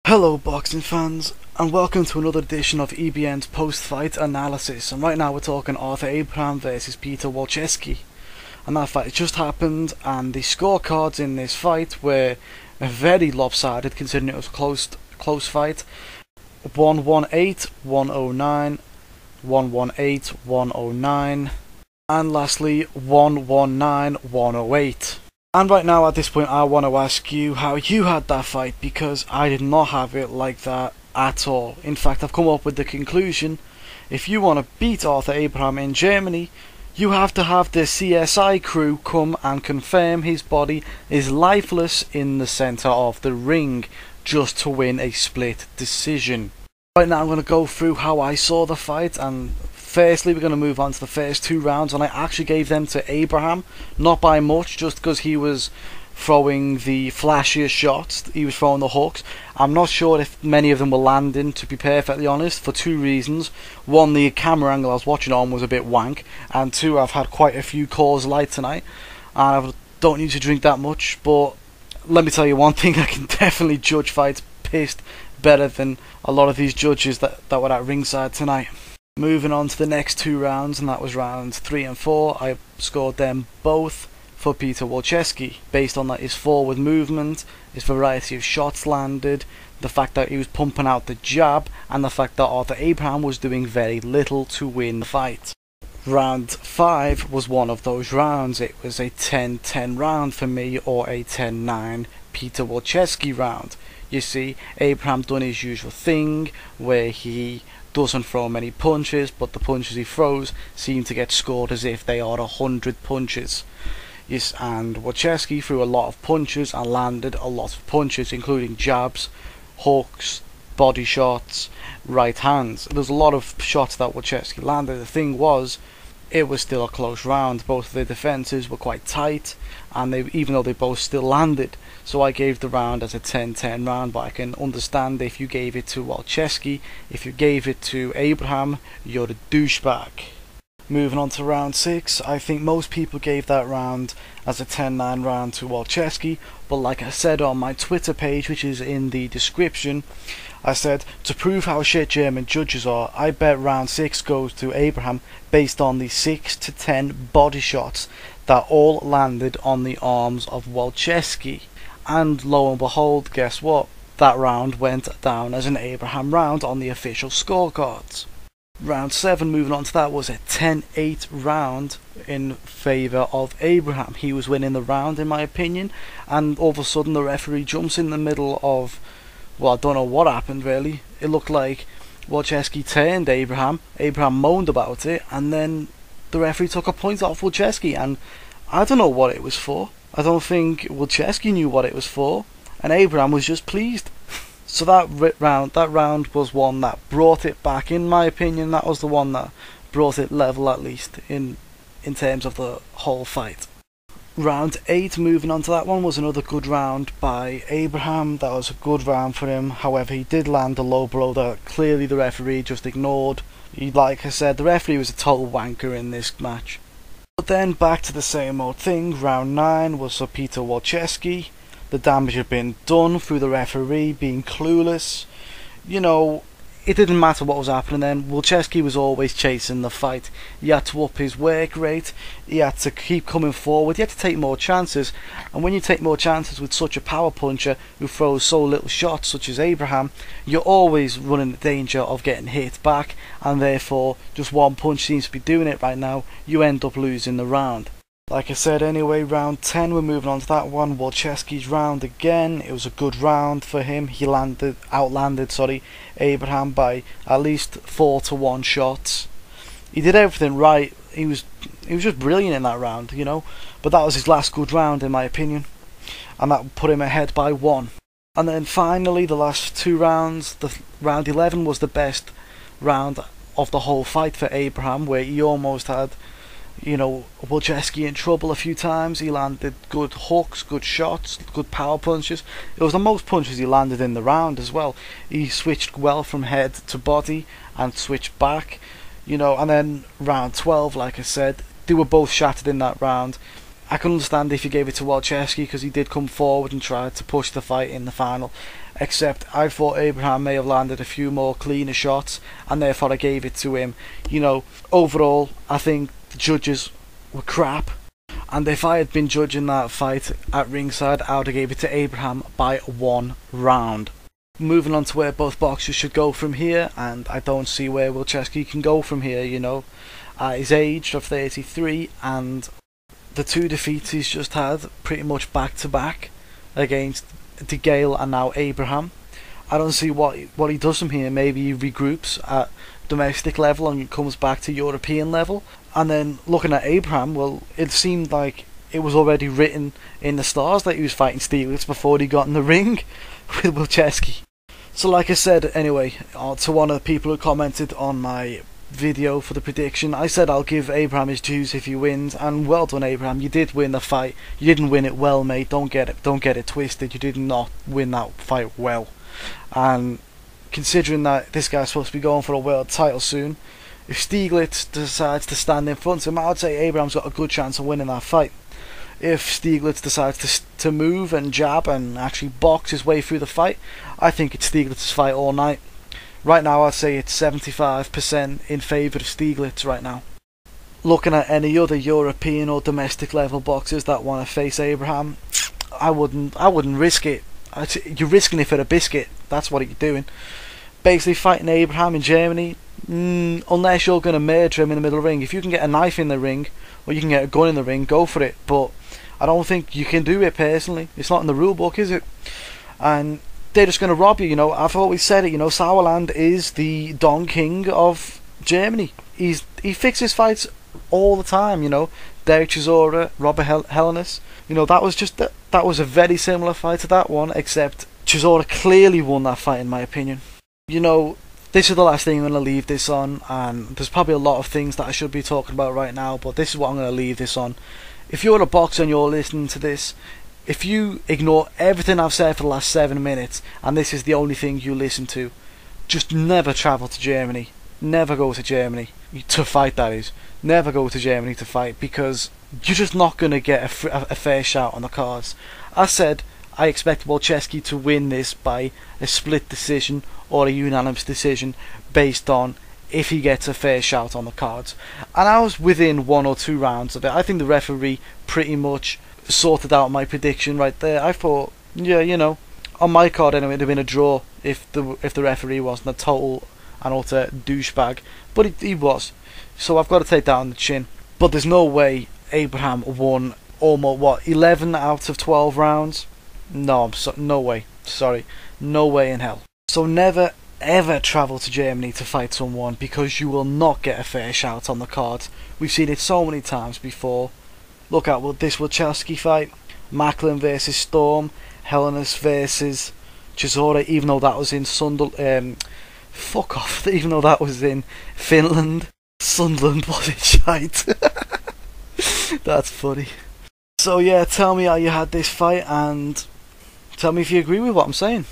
Hello boxing fans, and welcome to another edition of EBN's Post Fight analysis. And right now we're talking Arthur Abraham versus Piotr Wilczewski. And that fight just happened, and the scorecards in this fight were very lopsided considering it was a close fight. 118, 109, 118, 109, and lastly 119, 108. And right now at this point I want to ask you how you had that fight, because I did not have it like that at all. In fact, I've come up with the conclusion: if you want to beat Arthur Abraham in Germany, you have to have the CSI crew come and confirm his body is lifeless in the centre of the ring just to win a split decision. Right now I'm going to go through how I saw the fight, and firstly we're going to move on to the first two rounds, and I actually gave them to Abraham, not by much, just because he was throwing the flashiest shots, he was throwing the hooks. I'm not sure if many of them were landing, to be perfectly honest, for two reasons. One, the camera angle I was watching on was a bit wank, and two, I've had quite a few Coors Light tonight, and I don't need to drink that much, but let me tell you one thing, I can definitely judge fights pissed better than a lot of these judges that were at ringside tonight. Moving on to the next two rounds, and that was rounds 3 and 4. I scored them both for Piotr Wilczewski, based on that his forward movement, his variety of shots landed, the fact that he was pumping out the jab, and the fact that Arthur Abraham was doing very little to win the fight. Round 5 was one of those rounds. It was a 10-10 round for me, or a 10-9 Piotr Wilczewski round. You see, Abraham done his usual thing where he doesn't throw many punches, but the punches he throws seem to get scored as if they are 100 punches. Yes, and Wilczewski threw a lot of punches and landed a lot of punches, including jabs, hooks, body shots, right hands. There was a lot of shots that Wilczewski landed. The thing was, it was still a close round. Both of the defences were quite tight, and even though they both still landed. So I gave the round as a 10-10 round, but I can understand if you gave it to Wilczewski. If you gave it to Abraham, you're a douchebag. Moving on to round 6, I think most people gave that round as a 10-9 round to Wilczewski, but like I said on my Twitter page, which is in the description, I said, to prove how shit German judges are, I bet round 6 goes to Abraham based on the 6 to 10 body shots that all landed on the arms of Wilczewski. And lo and behold, guess what? That round went down as an Abraham round on the official scorecards. Round 7, moving on to that, was a 10-8 round in favour of Abraham. He was winning the round in my opinion, and all of a sudden the referee jumps in the middle of, well, I don't know what happened really. It looked like Wilczewski turned Abraham moaned about it, and then the referee took a point off Wilczewski, and I don't know what it was for. I don't think Wilczewski knew what it was for, and Abraham was just pleased. So that round was one that brought it back, in my opinion. That was the one that brought it level, at least in terms of the whole fight. Round 8, moving on to that one, was another good round by Abraham. That was a good round for him. However, he did land a low blow that clearly the referee just ignored. Like I said, the referee was a total wanker in this match. But then back to the same old thing. Round 9 was for Piotr Wilczewski. The damage had been done through the referee being clueless. You know, it didn't matter what was happening then. Wilczewski was always chasing the fight. He had to up his work rate. He had to keep coming forward. He had to take more chances. And when you take more chances with such a power puncher who throws so little shots, such as Abraham, you're always running the danger of getting hit back. And therefore, just one punch seems to be doing it right now. You end up losing the round. Like I said anyway, round 10, we're moving on to that one. Wilczewski's round again. It was a good round for him. He outlanded Abraham by at least 4-1 shots. He did everything right. He was just brilliant in that round, you know. But that was his last good round in my opinion, and that put him ahead by 1. And then finally, the last two rounds, the round 11 was the best round of the whole fight for Abraham, where he almost had, you know, Wilczewski in trouble a few times. He landed good hooks, good shots, good power punches. It was the most punches he landed in the round as well. He switched well from head to body and switched back, you know. And then round 12, like I said, they were both shattered in that round. I can understand if you gave it to Wilczewski because he did come forward and try to push the fight in the final. except I thought Abraham may have landed a few more cleaner shots, and therefore I gave it to him. You know, overall, I think the judges were crap, and if I had been judging that fight at ringside, I would have gave it to Abraham by 1 round. Moving on to where both boxers should go from here, and I don't see where Wilczewski can go from here, you know. At his age of 33, and the 2 defeats he's just had, pretty much back to back, against DeGale and now Abraham. I don't see what he does from here. Maybe he regroups at domestic level and comes back to European level. And then looking at Abraham, well, it seemed like it was already written in the stars that he was fighting Stieglitz before he got in the ring with Wilczewski. So like I said, anyway, to one of the people who commented on my video for the prediction, I said I'll give Abraham his dues if he wins, and well done, Abraham. You did win the fight. You didn't win it well, mate. Don't get it twisted. You did not win that fight well. And considering that this guy's supposed to be going for a world title soon, if Stieglitz decides to stand in front of him, I would say Abraham's got a good chance of winning that fight. If Stieglitz decides to move and jab and actually box his way through the fight, I think it's Stieglitz's fight all night. Right now I'd say it's 75% in favour of Stieglitz right now. Looking at any other European or domestic level boxers that want to face Abraham, I wouldn't risk it. You're risking it for a biscuit. That's what you're doing. Basically fighting Abraham in Germany, unless you're going to murder him in the middle of the ring. If you can get a knife in the ring, or you can get a gun in the ring, go for it. But I don't think you can do it personally. It's not in the rule book, is it? And they're just going to rob you, you know. I've always said it, you know, Sauerland is the Don King of Germany. He fixes fights all the time, you know. Derek Chisora, Robert Helenius, you know, that was a very similar fight to that one, except Chisora clearly won that fight in my opinion. You know, this is the last thing I'm going to leave this on, and there's probably a lot of things that I should be talking about right now, but this is what I'm going to leave this on. If you're a boxer and you're listening to this, if you ignore everything I've said for the last 7 minutes, and this is the only thing you listen to, just never travel to Germany. Never go to Germany to fight, that is. Never go to Germany to fight, because you're just not going to get a fair shout on the cards. I said I expect Wilczewski to win this by a split decision or a unanimous decision based on if he gets a fair shout on the cards. And I was within 1 or 2 rounds of it. I think the referee pretty much sorted out my prediction right there. I thought, yeah, you know, on my card anyway, it'd have been a draw if the referee wasn't a total and utter douchebag. But he was. So I've got to take that on the chin. But there's no way Abraham won almost, 11 out of 12 rounds? No, no way. Sorry. No way in hell. So never ever travel to Germany to fight someone, because you will not get a fair shout on the card. We've seen it so many times before. Look at this Wilczewski fight. Macklin versus Storm. Helenius versus Chisora, even though that was in fuck off, even though that was in Finland. Sunderland was it shite? That's funny. So yeah, tell me how you had this fight, and tell me if you agree with what I'm saying.